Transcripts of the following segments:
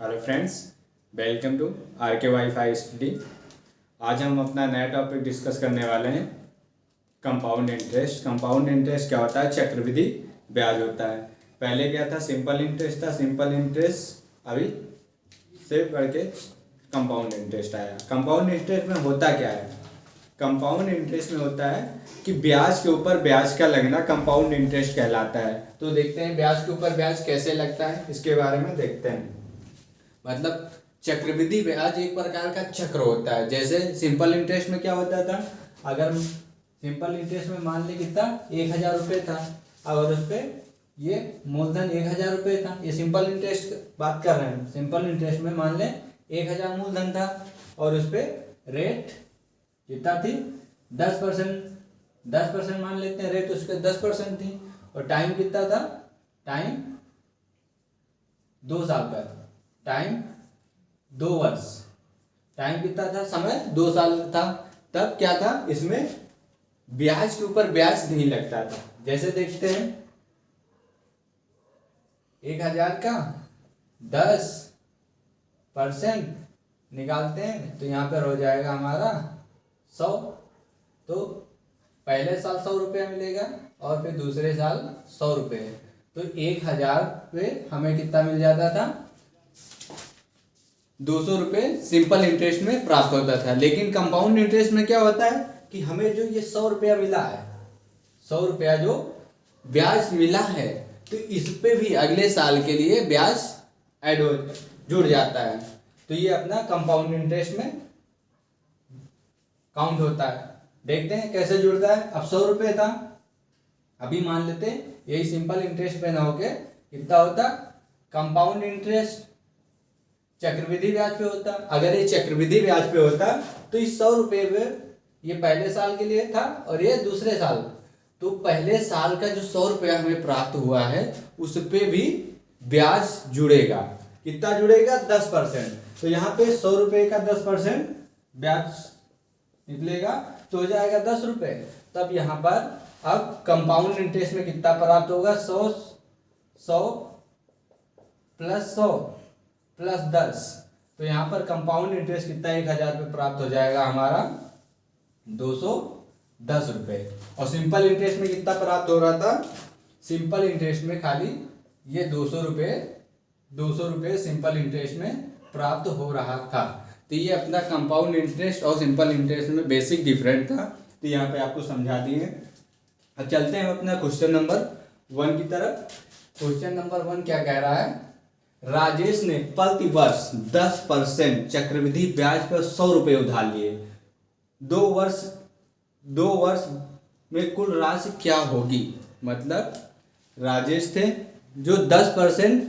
Hello friends, welcome to R K wifi study. आज हम अपना नया टॉपिक डिस्कस करने वाले हैं कंपाउंड इंटरेस्ट। कंपाउंड इंटरेस्ट क्या होता है? चक्रवृद्धि ब्याज होता है। पहले क्या था? सिंपल इंटरेस्ट था। सिंपल इंटरेस्ट अभी से बढ़ के कंपाउंड इंटरेस्ट आया। कंपाउंड इंटरेस्ट में होता क्या है? कंपाउंड इंटरेस्ट में होता है कि ब्याज के ऊपर ब्याज का लगना कंपाउंड इंटरेस्ट कहलाता है। तो देखते हैं ब्याज के ऊपर ब्याज कैसे लगता है, इसके बारे में देखते हैं। मतलब चक्रवृद्धि ब्याज एक प्रकार का चक्र होता है। जैसे सिंपल इंटरेस्ट में क्या होता था? अगर सिंपल इंटरेस्ट में मान ली कितना 1,000 रुपये था, और उस पर ये मूलधन 1,000 रुपये था। ये सिंपल इंटरेस्ट बात कर रहे हैं। सिंपल इंटरेस्ट में मान लें 1,000 मूलधन था और उस पर रेट कितना थी? 10%। 10% मान लेते हैं, रेट उसके 10% थी। और टाइम कितना था? टाइम 2 साल का था। टाइम 2 वर्ष। टाइम कितना था? समय 2 साल था। तब क्या था? इसमें ब्याज के ऊपर ब्याज नहीं लगता था। जैसे देखते हैं 1,000 का 10% निकालते हैं तो यहाँ पर हो जाएगा हमारा 100। तो पहले साल 100 रुपया मिलेगा और फिर दूसरे साल 100 रुपये। तो 1,000 पे हमें कितना मिल जाता था? 200 रुपये सिंपल इंटरेस्ट में प्राप्त होता था। लेकिन कंपाउंड इंटरेस्ट में क्या होता है कि हमें जो ये 100 रुपया मिला है, 100 रुपया जो ब्याज मिला है, तो इस पे भी अगले साल के लिए ब्याज ऐड हो जुड़ जाता है। तो ये अपना कंपाउंड इंटरेस्ट में काउंट होता है। देखते हैं कैसे जुड़ता है। अब 100 रुपये था, अभी मान लेते हैं यही सिंपल इंटरेस्ट पे ना होके कितना होता? कंपाउंड इंटरेस्ट चक्रवृद्धि ब्याज पे होता। अगर ये चक्रवृद्धि ब्याज पे होता तो इस 100 रुपये पे ये पहले साल के लिए था और ये दूसरे साल। तो पहले साल का जो 100 रुपया हमें प्राप्त हुआ है उस पे भी ब्याज जुड़ेगा। कितना जुड़ेगा? 10%। तो यहाँ पे 100 रुपये का 10% ब्याज निकलेगा तो हो जाएगा 10 रुपये। तब यहाँ पर अब कंपाउंड इंटरेस्ट में कितना प्राप्त होगा? 100 प्लस 100 प्लस 10। तो यहाँ पर कंपाउंड इंटरेस्ट कितना? 1,000 पे प्राप्त हो जाएगा हमारा 210 रुपये। और सिंपल इंटरेस्ट में कितना प्राप्त हो रहा था? सिंपल इंटरेस्ट में खाली ये 200 रुपये सिंपल इंटरेस्ट में प्राप्त हो रहा था। तो ये अपना कंपाउंड इंटरेस्ट और सिंपल इंटरेस्ट में बेसिक डिफरेंट था। तो यहाँ पे आपको समझा दिए। अब चलते हैं अपना क्वेश्चन नंबर 1 की तरफ। क्वेश्चन नंबर 1 क्या कह रहा है? राजेश ने प्रति वर्ष 10% चक्रवृद्धि ब्याज पर 100 रुपये उधार लिए। 2 वर्ष में कुल राशि क्या होगी? मतलब राजेश थे जो 10%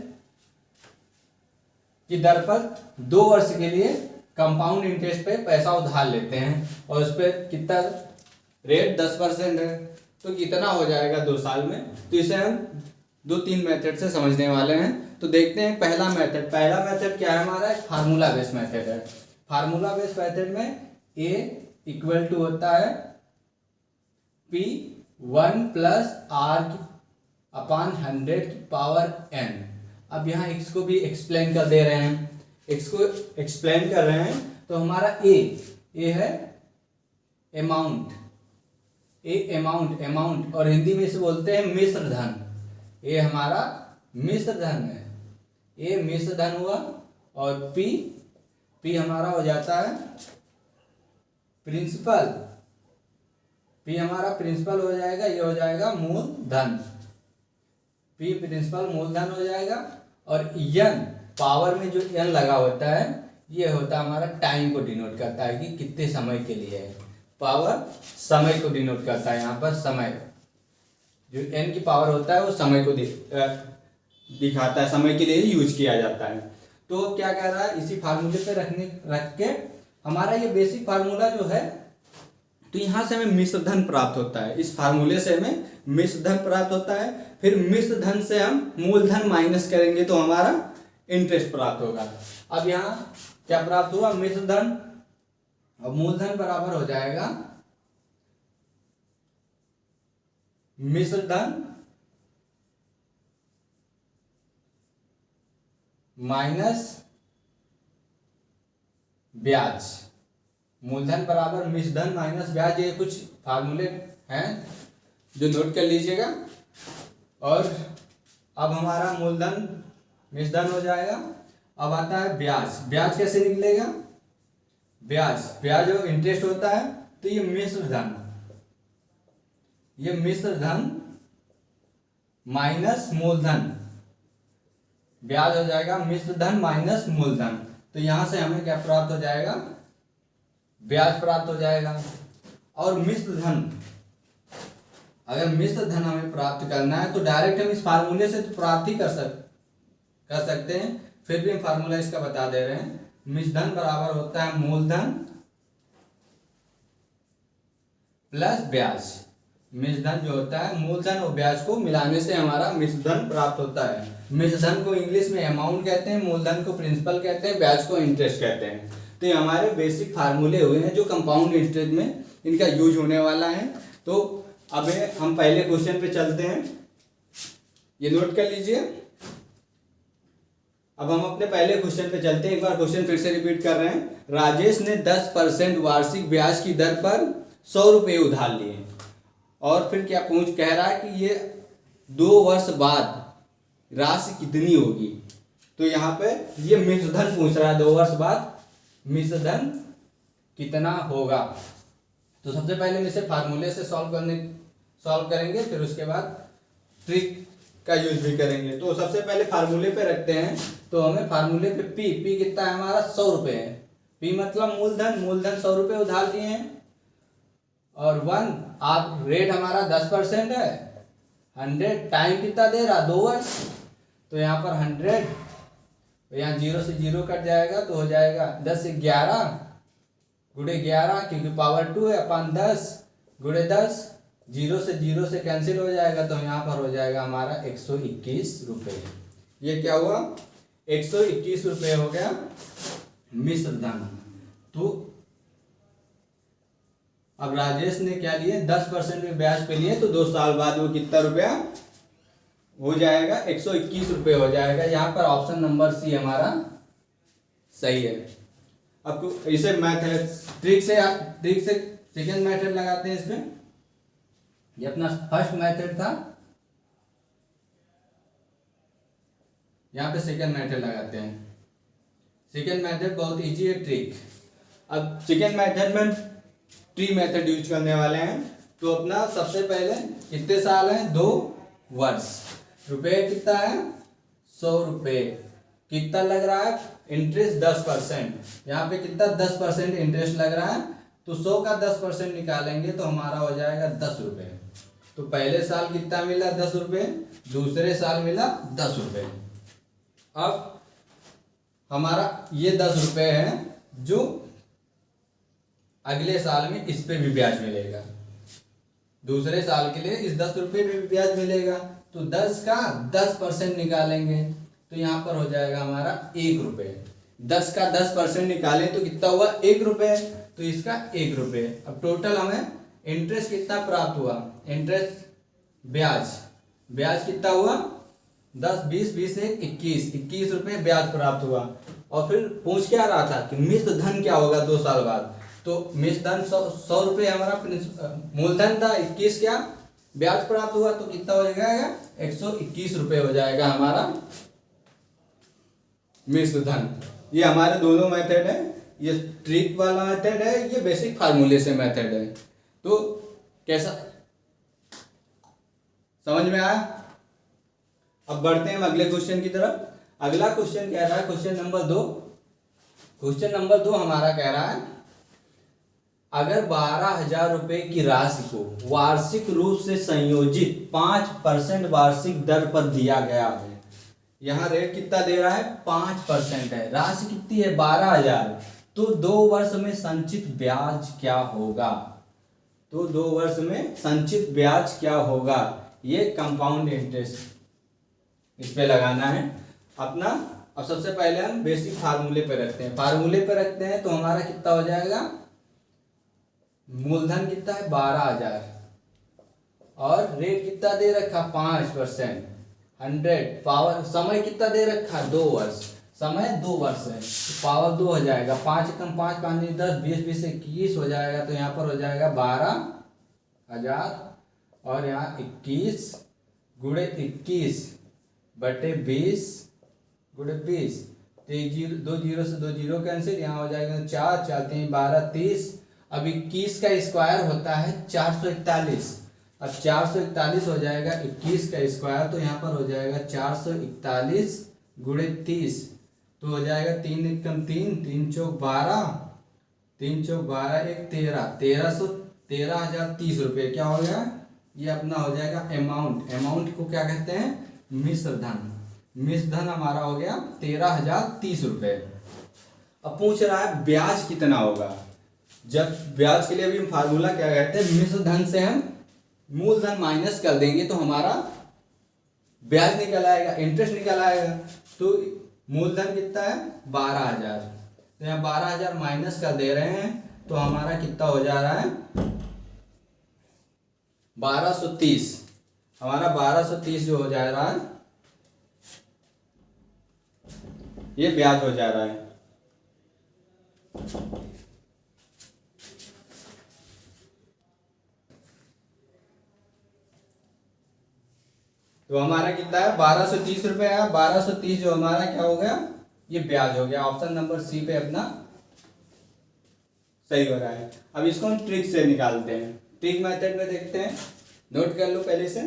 की दर पर 2 वर्ष के लिए कंपाउंड इंटरेस्ट पे पैसा उधार लेते हैं और उस पर कितना रेट? 10% है। तो कितना हो जाएगा 2 साल में? तो इसे हम 2-3 मेथड से समझने वाले हैं। तो देखते हैं पहला मेथड क्या है हमारा? फार्मूला बेस्ड मेथड है। फार्मूला बेस्ड मेथड में A इक्वल टू होता है P1 प्लस R अपान 100 की पावर n। अब यहाँ x को भी एक्सप्लेन कर दे रहे हैं। x को एक्सप्लेन कर रहे हैं तो हमारा A है अमाउंट और हिंदी में इसे बोलते हैं मिश्र धन। ये हमारा मिश्र धन है। ये मिश्र धन हुआ और P हमारा हो जाता है प्रिंसिपल। P हमारा प्रिंसिपल हो जाएगा, ये हो जाएगा मूलधन। P प्रिंसिपल मूलधन हो जाएगा। और n पावर में जो n लगा होता है ये होता है हमारा टाइम को डिनोट करता है कि कितने समय के लिए है। पावर समय को डिनोट करता है। यहाँ पर समय जो n की पावर होता है वो समय को दिखाता है, समय के लिए यूज किया जाता है। तो क्या कह रहा है? इसी फार्मूले पे रख के हमारा ये बेसिक फार्मूला जो है, तो यहाँ से हमें मिश्र धन प्राप्त होता है। इस फार्मूले से हमें मिश्र धन प्राप्त होता है। फिर मिश्र धन से हम मूलधन माइनस करेंगे तो हमारा इंटरेस्ट प्राप्त होगा। अब यहाँ क्या प्राप्त हुआ? मिश्र धन और मूलधन बराबर हो जाएगा मिश्र धन माइनस ब्याज, मूलधन बराबर मिश्रधन माइनस ब्याज, ये कुछ फार्मूले हैं जो नोट कर लीजिएगा। और अब हमारा मूलधन मिश्रधन हो जाएगा। अब आता है ब्याज। ब्याज कैसे निकलेगा? ब्याज जो इंटरेस्ट होता है, तो ये मिश्रधन माइनस मूलधन, ब्याज हो जाएगा मिश्रधन माइनस मूलधन। तो यहां से हमें क्या प्राप्त हो जाएगा? ब्याज प्राप्त हो जाएगा। और मिश्रधन, अगर मिश्रधन हमें प्राप्त करना है तो डायरेक्ट हम इस फार्मूले से तो प्राप्त ही कर सकते हैं, फिर भी हम फार्मूला इसका बता दे रहे हैं। मिश्रधन बराबर होता है मूलधन प्लस ब्याज। मिश्रधन जो होता है, मूलधन और ब्याज को मिलाने से हमारा मिश्रधन प्राप्त होता है। मिश्रधन को इंग्लिश में अमाउंट कहते हैं, मूलधन को प्रिंसिपल कहते हैं, ब्याज को इंटरेस्ट कहते हैं। तो ये हमारे बेसिक फार्मूले हुए हैं जो कंपाउंड इंटरेस्ट में इनका यूज होने वाला है। तो अब हम पहले क्वेश्चन पे चलते हैं, ये नोट कर लीजिए। अब हम अपने पहले क्वेश्चन पे चलते हैं। एक बार क्वेश्चन फिर से रिपीट कर रहे हैं। राजेश ने 10% वार्षिक ब्याज की दर पर 100 रुपये उधार लिए, और फिर क्या कह रहा है कि ये 2 वर्ष बाद राशि कितनी होगी। तो यहाँ पे ये मिश्रधन पूछ रहा है, 2 वर्ष बाद मिश्रधन कितना होगा। तो सबसे पहले हम इसे फार्मूले से सॉल्व करेंगे, फिर उसके बाद ट्रिक का यूज भी करेंगे। तो सबसे पहले फार्मूले पे रखते हैं। तो हमें फार्मूले पे पी कितना है हमारा? 100 रुपये है। पी मतलब मूलधन 100 रुपये उधार दिए हैं। और 1 आप रेट हमारा 10% है। 100 टाइम कितना दे रहा? 2 वर्ष। तो यहाँ पर 100, तो यहाँ 0 से 0 कट जाएगा, तो हो जाएगा 10 से 11 गुणे 11, क्योंकि पावर 2 है, अपन 10 गुणे 10, 0 से कैंसिल हो जाएगा। तो यहाँ पर हो जाएगा हमारा 121 रुपये। ये क्या हुआ? 121 रुपये हो गया मिश्रधन। तो अब राजेश ने क्या लिए? 10% में ब्याज पे लिए, तो 2 साल बाद वो कितना रुपया हो जाएगा? 121 रुपये हो जाएगा। यहाँ पर ऑप्शन नंबर सी हमारा सही है। अब इसे मैथड ट्रिक से सेकेंड मेथड लगाते हैं इसमें। ये अपना फर्स्ट मेथड था, यहाँ पे सेकेंड मेथड लगाते हैं। सेकेंड मेथड बहुत इजी है, ट्रिक। अब सेकेंड मेथड में ट्री मेथड यूज करने वाले हैं। तो अपना सबसे पहले कितने साल हैं? 2 वर्ष। रुपये कितना है? 100 रुपये। कितना लग रहा है? इंटरेस्ट 10%। यहाँ पे कितना? 10% इंटरेस्ट लग रहा है। तो 100 का 10% निकालेंगे तो हमारा हो जाएगा 10 रुपये। तो पहले साल कितना मिला? 10 रुपये। दूसरे साल मिला 10 रुपये। अब हमारा ये 10 रुपये है जो अगले साल में इस पे भी ब्याज मिलेगा। दूसरे साल के लिए इस 10 रुपये पे भी ब्याज मिलेगा। तो 10 का 10% निकालेंगे तो यहाँ पर हो जाएगा हमारा 1 रुपये। 10 का 10% निकालें तो कितना हुआ? 1 रुपये। तो इसका 1 रुपये। अब टोटल हमें इंटरेस्ट कितना प्राप्त हुआ? इंटरेस्ट ब्याज कितना हुआ? 10 20 20 21 रुपये ब्याज प्राप्त हुआ। और फिर पूछ क्या रहा था कि मिश्रधन क्या होगा 2 साल बाद। तो मिश्रधन 100 रुपये हमारा मूलधन था, 21 क्या ब्याज प्राप्त हुआ, तो कितना हो जाएगा? 121 रुपये हो जाएगा हमारा मिश्रधन। ये हमारे दोनों मेथड है। ये ट्रिक वाला मेथड है, ये बेसिक फार्मूले से मेथड है। तो कैसा समझ में आया? अब बढ़ते हैं अगले क्वेश्चन की तरफ। अगला क्वेश्चन कह रहा है क्वेश्चन नंबर 2। क्वेश्चन नंबर 2 हमारा कह रहा है, अगर 12,000 रुपये की राशि को वार्षिक रूप से संयोजित 5% वार्षिक दर पर दिया गया है। यहाँ रेट कितना दे रहा है? 5% है। राशि कितनी है? 12,000। तो 2 वर्ष में संचित ब्याज क्या होगा? तो 2 वर्ष में संचित ब्याज क्या होगा? ये कंपाउंड इंटरेस्ट इस पे लगाना है अपना। अब सबसे पहले हम बेसिक फार्मूले पे रखते हैं। तो हमारा कितना हो जाएगा? मूलधन कितना है? 12,000 और रेट कितना दे रखा? 5%। 100 पावर समय कितना दे रखा? 2 वर्ष। समय 2 वर्ष है तो पावर 2 हो जाएगा, 5 कम 5 5 10 20 20 21 हो जाएगा, तो यहाँ पर हो जाएगा 12,000 और यहाँ 21 गुणे 21 बटे 20 गुणे 20, तो 2 जीरो से 2 जीरो कैंसिल, यहाँ हो जाएगा 4 4 3 12 30। अब 21 का स्क्वायर होता है 441, अब 441 हो जाएगा 21 का स्क्वायर, तो यहाँ पर हो जाएगा 441 गुणे 30, तो हो जाएगा 3 कम 3 3 चौक 12 3 चौक 12 1 13 13,030 रुपये क्या हो गया, ये अपना हो जाएगा अमाउंट। अमाउंट को क्या कहते हैं, मिश्र धन। मिश्र धन हमारा हो गया 13,030 रुपये। अब पूछ रहा है ब्याज कितना होगा। जब ब्याज के लिए भी हम फार्मूला क्या कहते हैं, मिश्र धन से हम मूलधन माइनस कर देंगे तो हमारा ब्याज निकल आएगा, इंटरेस्ट निकल आएगा। तो मूलधन कितना है 12,000, तो यहाँ 12,000 माइनस कर दे रहे हैं तो हमारा कितना हो जा रहा है 1230। हमारा 1230 जो हो जा रहा है ये ब्याज हो जा रहा है। तो हमारा कितना है 1230 रुपये है। 1230 जो हमारा क्या हो गया, ये ब्याज हो गया। ऑप्शन नंबर सी पे अपना सही हो रहा है। अब इसको हम ट्रिक से निकालते हैं। ट्रिक मेथड में देखते हैं, नोट कर लो पहले से।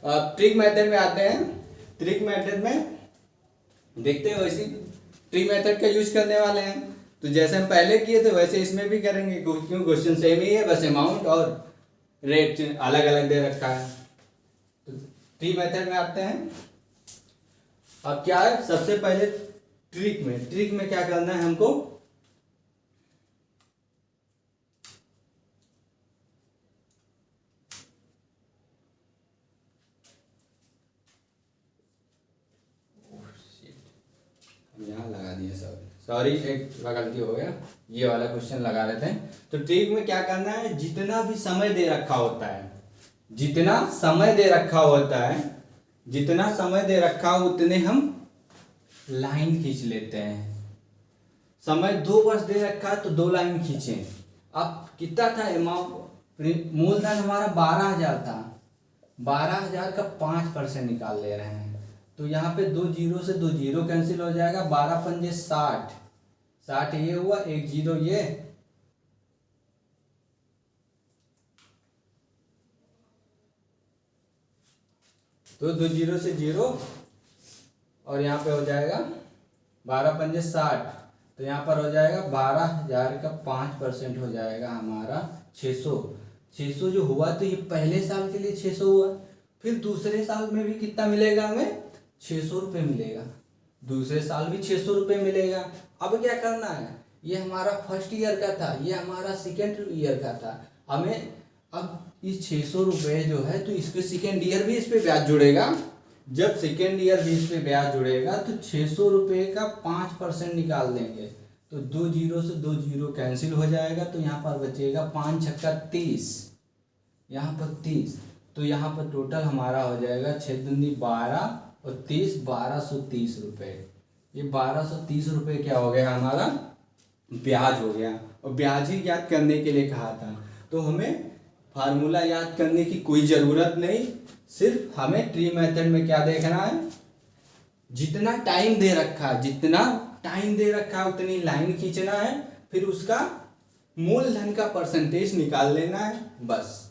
ट्रिक मेथड में आते हैं। ट्रिक मेथड में देखते हैं, वैसे ट्रिक मेथड का यूज करने वाले हैं। तो जैसे हम पहले किए थे वैसे इसमें भी करेंगे, क्यों क्वेश्चन सेम ही है, बस अमाउंट और रेट अलग अलग दे रखा है। तो ट्रिक मेथड में आते हैं। अब क्या है, सबसे पहले ट्रिक में क्या करना है हमको, यहाँ लगा दिए, सॉरी एक गलती हो गया, ये वाला क्वेश्चन लगा लेते हैं। तो ट्रिक में क्या करना है, जितना भी समय दे रखा होता है, जितना समय दे रखा होता है, जितना समय दे रखा हो उतने हम लाइन खींच लेते हैं। समय 2 वर्ष दे रखा है तो 2 लाइन खींचे। अब कितना था अमाउंट, मूलधन हमारा 12,000 था, 12,000 का 5% निकाल ले रहे हैं। तो यहाँ पे 2 जीरो से 2 जीरो कैंसिल हो जाएगा, 12 पंजे 60, 60 ये हुआ, 1 जीरो ये, तो 2 जीरो से जीरो और यहाँ पे हो जाएगा 12 पंजे 60, तो यहाँ पर हो जाएगा 12,000 का 5% हो जाएगा हमारा 600। 600 जो हुआ तो ये पहले साल के लिए 600 हुआ, फिर दूसरे साल में भी कितना मिलेगा हमें, 600 रुपये मिलेगा, दूसरे साल भी 600 रुपये मिलेगा। अब क्या करना है, ये हमारा फर्स्ट ईयर का था, ये हमारा सेकेंड ईयर का था, हमें अब इस 600 रुपये जो है तो इसके सेकेंड ईयर भी इस पे ब्याज जुड़ेगा। जब सेकेंड ईयर भी इस पे ब्याज जुड़ेगा तो 600 रुपये का 5% निकाल देंगे, तो 2 जीरो से 2 जीरो कैंसिल हो जाएगा, तो यहाँ पर बचेगा 5 छक्का 30, यहाँ पर 30, तो यहाँ पर टोटल हमारा हो जाएगा 6 दूनी 12 और 30 1230 रुपये। ये 1230 रुपये क्या हो गया हमारा, ब्याज हो गया। और ब्याज ही याद करने के लिए कहा था, तो हमें फार्मूला याद करने की कोई ज़रूरत नहीं, सिर्फ हमें ट्री मेथड में क्या देखना है, जितना टाइम दे रखा है, जितना टाइम दे रखा है उतनी लाइन खींचना है, फिर उसका मूलधन का परसेंटेज निकाल लेना है, बस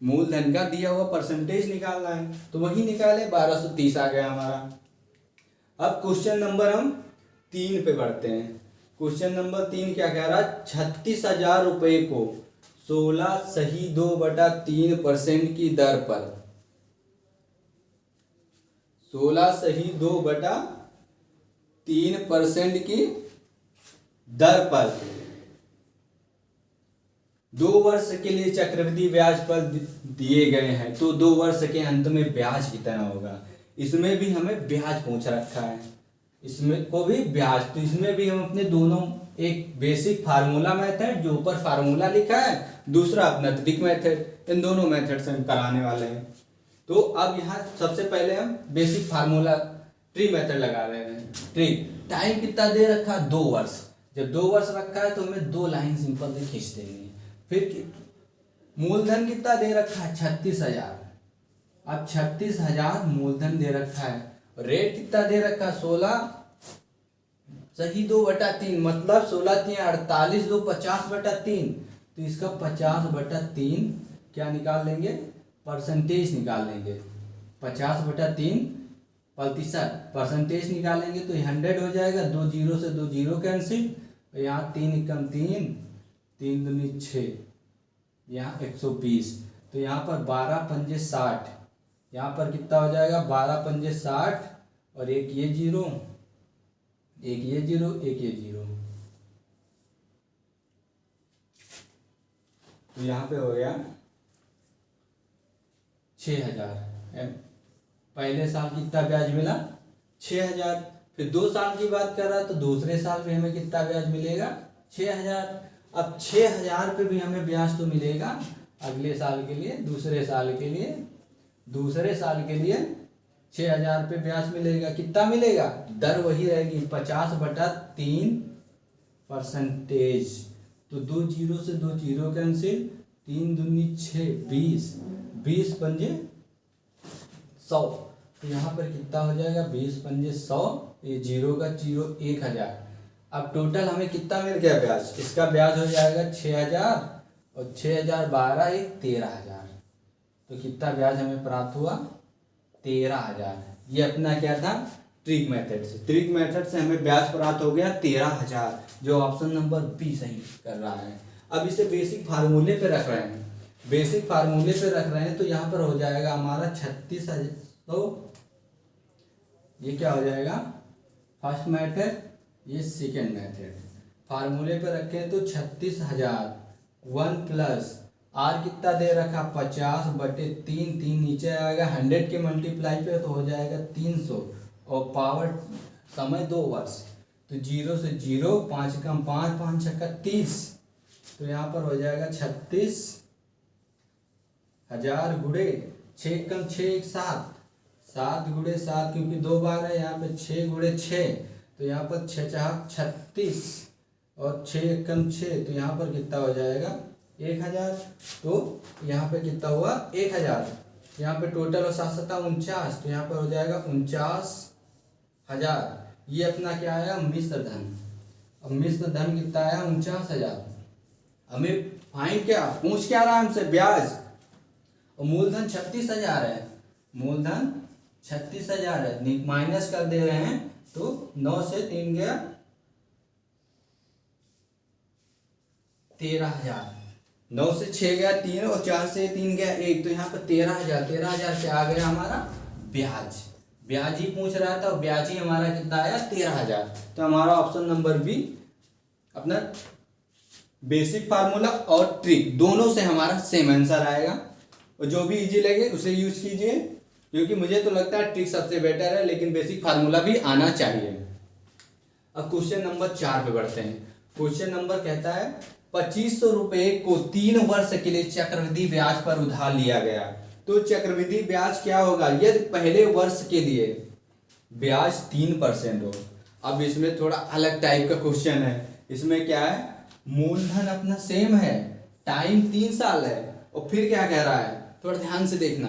मूलधन का दिया हुआ परसेंटेज निकालना है। तो वही निकाले, 1230 आ गया हमारा। अब क्वेश्चन नंबर हम 3 पे बढ़ते हैं। क्वेश्चन नंबर 3 क्या कह रहा है, 36,000 रुपये को 16/2/3% की दर पर, 16/2/3% की दर पर 2 वर्ष के लिए चक्रवृद्धि ब्याज पर दिए गए हैं, तो 2 वर्ष के अंत में ब्याज कितना होगा। इसमें भी हमें ब्याज पूछ रखा है, इसमें को भी ब्याज, तो इसमें भी हम अपने दोनों, एक बेसिक फार्मूला मेथड जो ऊपर फार्मूला लिखा है, दूसरा अपना ट्रिक मेथड, इन दोनों मेथड से हम कराने वाले हैं। तो अब यहाँ सबसे पहले हम बेसिक फार्मूला ट्रिक मेथड लगा रहे हैं। ट्रिक टाइम कितना दे रखा है 2 वर्ष। जब 2 वर्ष रखा है तो हमें 2 लाइन सिंपल से खींच देनी है। फिर मूलधन कितना दे रखा है 36,000। अब 36,000 मूलधन दे रखा है। रेट कितना दे रखा है 16 सही 2/3 मतलब 16 3 48 2 50/3। तो इसका 50/3 क्या निकाल लेंगे परसेंटेज निकाल लेंगे। 50/3 प्रतिशत परसेंटेज निकालेंगे तो 100 हो जाएगा। 2 जीरो से 2 जीरो कैंसिल। यहाँ 3 एकम 3 3 दूनी 6 यहाँ 120। तो यहाँ पर 12 पंजे 60। यहाँ पर कितना हो जाएगा 12 पंजे 60 और एक ये जीरो एक ये जीरो एक ये जीरो। तो यहाँ पे हो गया 6,000। पहले साल कितना ब्याज मिला 6,000। फिर 2 साल की बात कर रहा है तो दूसरे साल में हमें कितना ब्याज मिलेगा 6,000। अब 6,000 पे भी हमें ब्याज तो मिलेगा अगले साल के लिए। दूसरे साल के लिए 6,000 पे ब्याज मिलेगा। कितना मिलेगा दर वही रहेगी 50/3 परसेंटेज। तो 2 जीरो से 2 जीरो कैंसिल। 3 दूनी 6 20 20 पंजे 100। तो यहाँ पर कितना हो जाएगा 20 पंजे 100। ये जीरो का जीरो 1,000। अब टोटल हमें कितना मिल गया ब्याज। इसका ब्याज हो जाएगा 6,000 और 6,000 12 एक 13,000। तो कितना ब्याज हमें प्राप्त हुआ 13,000। ये अपना क्या था ट्रिक मेथड से। ट्रिक मेथड से हमें ब्याज प्राप्त हो गया 13,000 जो ऑप्शन नंबर बी सही कर रहा है। अब इसे बेसिक फार्मूले पे रख रहे हैं। बेसिक फार्मूले पे रख रहे हैं तो यहाँ पर हो जाएगा हमारा 36,000। तो ये क्या हो जाएगा फर्स्ट मेथड ये सेकेंड मेथड। फार्मूले पे रखें तो 36,000 1 प्लस आर कितना दे रखा 50/3 3 नीचे आएगा 100 के मल्टीप्लाई पे तो हो जाएगा 300 और पावर समय 2 वर्ष। तो 0 से 0 5 कम 5 5 छक्का 30। तो यहाँ पर हो जाएगा 36,000 गुड़े 6 कम 6 1 7 7 गुड़े 7 क्योंकि 2 बार है यहाँ पे 6 गुड़े 6। तो यहाँ पर 6 4 36 और 6 कम 6 तो यहाँ पर कितना हो जाएगा 1,000। तो यहाँ पे कितना हुआ 1,000। यहाँ पे टोटल और 7 7 49 तो यहाँ पर हो जाएगा 49,000। ये अपना क्या आया मिश्र धन। अब मिश्र धन कितना आया 49,000। हमें फाइन क्या पूछ क्या रहा है हमसे ब्याज। और मूलधन 36,000 है। मूलधन 36,000 है माइनस कर दे रहे हैं तो 9 से 3 गया 13,000। 9 से 6 गया 3 और 4 से 3 गया 1 तो यहाँ पर 13,000। 13,000 से आ गया हमारा ब्याज। ब्याज ही पूछ रहा था और ब्याज ही हमारा कितना आया 13,000। तो हमारा ऑप्शन नंबर बी अपना बेसिक फार्मूला और ट्रिक दोनों से हमारा सेम आंसर आएगा। और जो भी इजी लगे उसे यूज कीजिए क्योंकि मुझे तो लगता है ट्रिक सबसे बेटर है लेकिन बेसिक फार्मूला भी आना चाहिए। अब क्वेश्चन नंबर 4 पे बढ़ते हैं। क्वेश्चन नंबर कहता है 2,500 रुपये को 3 वर्ष के लिए चक्रवृद्धि ब्याज पर उधार लिया गया। तो चक्रवृद्धि ब्याज क्या होगा यदि पहले वर्ष के लिए ब्याज 3% हो। अब इसमें थोड़ा अलग टाइप का क्वेश्चन है। इसमें क्या है मूलधन अपना सेम है टाइम 3 साल है और फिर क्या कह रहा है थोड़ा ध्यान से देखना।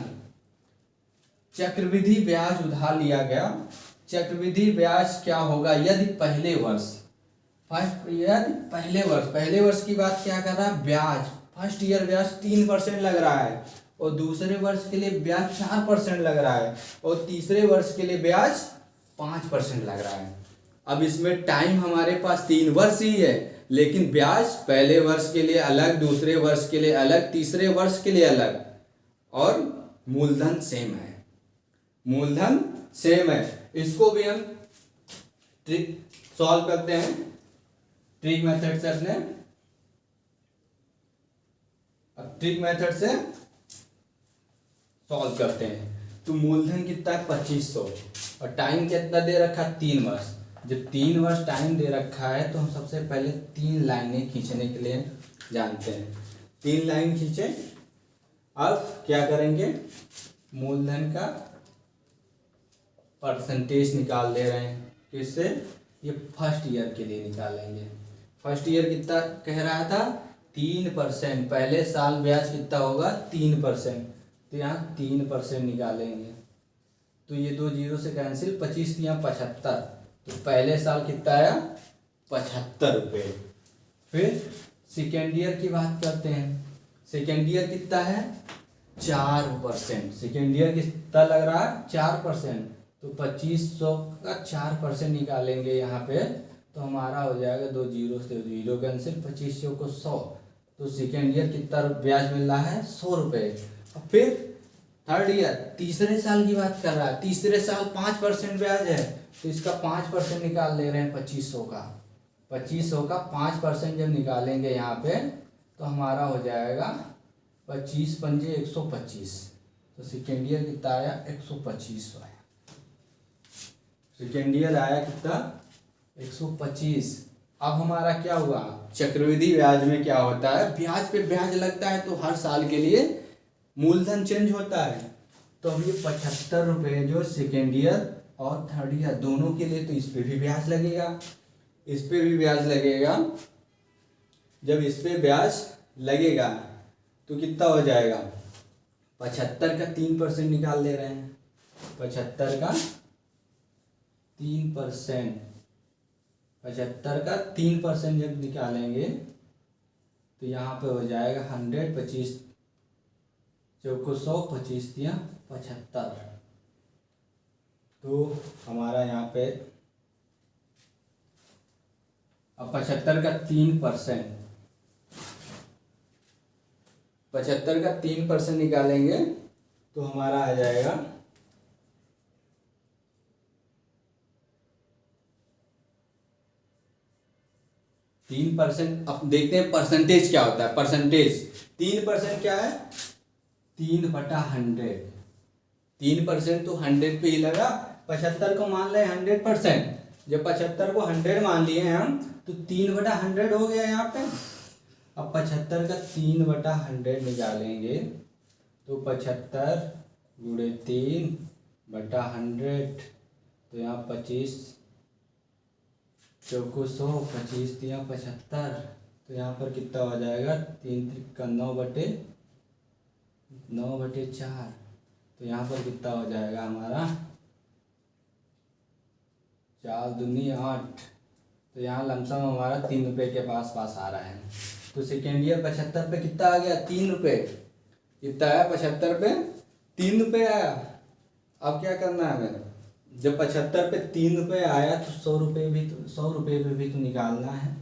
चक्रवृद्धि ब्याज उधार लिया गया। चक्रवृद्धि ब्याज क्या होगा यदि पहले वर्ष पहले वर्ष की बात क्या कर रहा है ब्याज फर्स्ट ईयर ब्याज 3% लग रहा है और दूसरे वर्ष के लिए ब्याज 4% लग रहा है और तीसरे वर्ष के लिए ब्याज 5% लग रहा है। अब इसमें टाइम हमारे पास 3 वर्ष ही है लेकिन ब्याज पहले वर्ष के लिए अलग दूसरे वर्ष के लिए अलग तीसरे वर्ष के लिए अलग और मूलधन सेम है। मूलधन सेम है। इसको भी हम ट्रिक सॉल्व करते हैं ट्रिक मेथड से अपने। अब ट्रिक मेथड से सॉल्व करते हैं। तो मूलधन कितना है 2,500 और टाइम कितना दे रखा है 3 वर्ष। जब 3 वर्ष टाइम दे रखा है तो हम सबसे पहले 3 लाइनें खींचने के लिए जानते हैं। 3 लाइन खींचे। अब क्या करेंगे मूलधन का परसेंटेज निकाल दे रहे हैं। किससे? ये फर्स्ट ईयर के लिए निकालेंगे। फर्स्ट ईयर कितना कह रहा था? 3%। पहले साल ब्याज कितना होगा? 3%। तो यहाँ 3% निकालेंगे। तो ये 2 जीरो से कैंसिल, 25 यहाँ 75। तो पहले साल कितना आया? 75 रुपये। फिर सेकेंड ईयर की बात करते हैं। सेकेंड ईयर कितना है? 4%। सेकेंड ईयर कितना लग रहा है? 4%। तो 2500 का 4% निकालेंगे यहाँ पे, तो हमारा हो जाएगा 2 जीरो से 0 कैंसिल, 2500 को 100। तो सेकेंड ईयर कितना ब्याज मिल रहा है? 100 रुपये। और फिर थर्ड ईयर, तीसरे साल की बात कर रहा है। तीसरे साल 5% ब्याज है, तो इसका 5% निकाल ले रहे हैं 2500 का। 2500 का 5% जब निकालेंगे यहाँ पे, तो हमारा हो जाएगा 25 पंजे 125। तो सेकेंड ईयर कितना आया? 125 आया। सेकेंड ईयर आया कितना? 125। अब हमारा क्या हुआ? चक्रवृद्धि ब्याज में क्या होता है? ब्याज पे ब्याज लगता है, तो हर साल के लिए मूलधन चेंज होता है। तो अब ये 75 रुपये जो सेकेंड ईयर और थर्ड ईयर दोनों के लिए, तो इस पे भी ब्याज लगेगा, इस पे भी ब्याज लगेगा। जब इस पे ब्याज लगेगा तो कितना हो जाएगा? 75 का 3% निकाल दे रहे हैं। 75 का 3%, 75 का 3% जब निकालेंगे तो यहाँ पे हो जाएगा 100, 25 चौको 100, 25 दिया 75। तो हमारा यहाँ पे अब 75 का 3%, 75 का 3% निकालेंगे तो हमारा आ जाएगा 3%। अब देखते हैं परसेंटेज क्या होता है। परसेंटेज 3% क्या है? 3/100। 3% तो 100 पे ही लगा। 75 को मान लें 100%। जब 75 को 100 मान लिए हैं हम, तो 3/100 हो गया यहाँ पे। अब 75 का 3/100 निकालेंगे तो 75 गुणे 3/100, तो यहाँ 25 चौको 100, 25 दिया 75। तो यहाँ पर कितना हो जाएगा? 3 का 9/4। तो यहाँ पर कितना हो जाएगा हमारा? 4 दूनी 8। तो यहाँ लमसम हमारा 3 रुपये के पास आ रहा है। तो सेकेंड ईयर 75 पे कितना आ गया? 3 रुपये। कितना आया? 75 पे 3 रुपये आया। अब क्या करना है हमें? जब 75 पे 3 रुपये आया तो 100 रुपये भी, तो 100 रुपये पे भी तो निकालना है।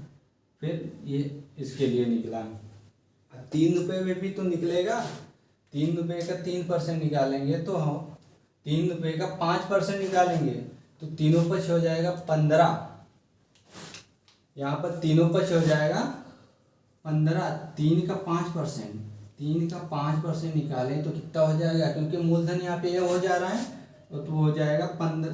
फिर ये इसके लिए निकला, 3 रुपये में भी तो निकलेगा। 3 रुपये का 3% निकालेंगे तो हम 3 रुपये का 5% निकालेंगे तो तीनों पक्ष हो जाएगा 15। यहाँ पर तीनों पक्ष हो जाएगा 15। 3 का 5%, 3 का 5% निकालें तो कितना हो जाएगा? क्योंकि मूलधन यहाँ पे ये हो जा रहा है, तो हो जाएगा 15।